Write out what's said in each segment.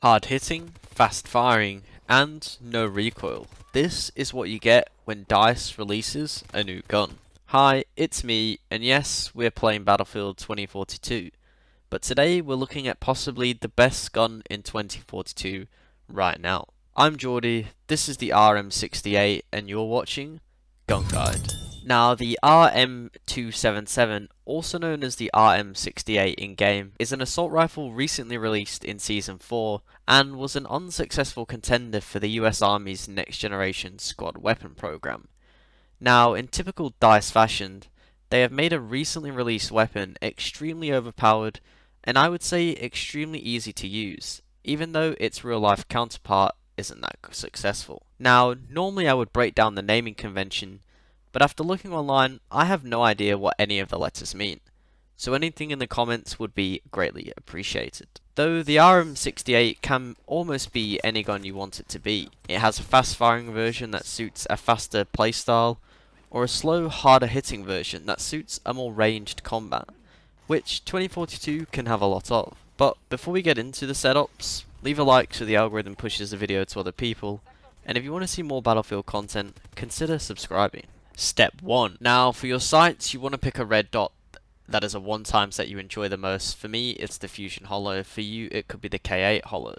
Hard hitting, fast firing, and no recoil. This is what you get when DICE releases a new gun. Hi, it's me, and yes, we're playing Battlefield 2042, but today we're looking at possibly the best gun in 2042 right now. I'm Geordie, this is the RM68, and you're watching Gun Guide. Now, the RM277, also known as the RM68 in-game, is an assault rifle recently released in Season 4 and was an unsuccessful contender for the US Army's Next Generation Squad Weapon program. Now, in typical DICE fashion, they have made a recently released weapon extremely overpowered and I would say extremely easy to use, even though its real-life counterpart isn't that successful. Now, normally I would break down the naming convention, but after looking online, I have no idea what any of the letters mean, so anything in the comments would be greatly appreciated. Though the RM68 can almost be any gun you want it to be. It has a fast firing version that suits a faster playstyle, or a slow, harder hitting version that suits a more ranged combat, which 2042 can have a lot of. But before we get into the setups, leave a like so the algorithm pushes the video to other people, and if you want to see more Battlefield content, consider subscribing. Step 1. Now, for your sights, you want to pick a red dot that is a one-time set you enjoy the most. For me, it's the Fusion Hollow. For you, it could be the K8 Hollow.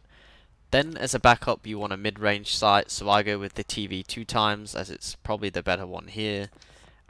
Then, as a backup, you want a mid-range sight, so I go with the TV 2x, as it's probably the better one here.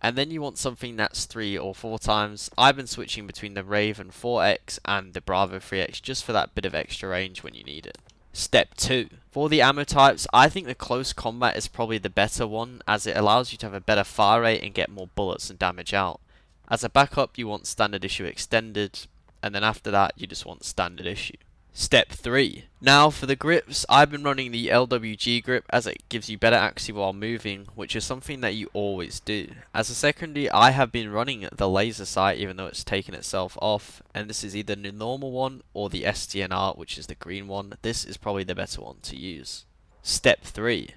And then you want something that's 3 or 4 times. I've been switching between the Raven 4X and the Bravo 3X just for that bit of extra range when you need it. Step 2. For the ammo types, I think the close combat is probably the better one, as it allows you to have a better fire rate and get more bullets and damage out. As a backup, you want standard issue extended, and then after that, you just want standard issue. Step 3. Now for the grips, I've been running the LWG grip as it gives you better accuracy while moving, which is something that you always do. As a secondary, I have been running the laser sight even though it's taken itself off, and this is either the normal one or the STNR, which is the green one. This is probably the better one to use. Step 3.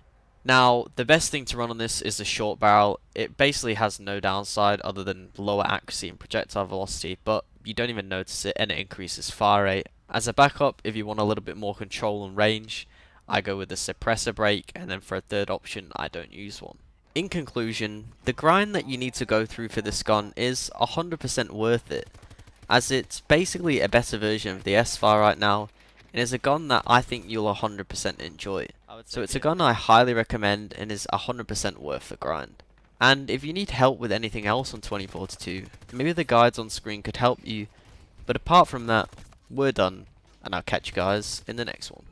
Now, the best thing to run on this is the short barrel. It basically has no downside other than lower accuracy and projectile velocity, but you don't even notice it and it increases fire rate. As a backup, if you want a little bit more control and range, I go with the suppressor brake, and then for a third option, I don't use one. In conclusion, the grind that you need to go through for this gun is 100% worth it, as it's basically a better version of the S-Fire right now, and is a gun that I think you'll 100% enjoy. So it's a gun I highly recommend and is 100% worth the grind. And if you need help with anything else on 2042, maybe the guides on screen could help you, but apart from that, we're done, and I'll catch you guys in the next one.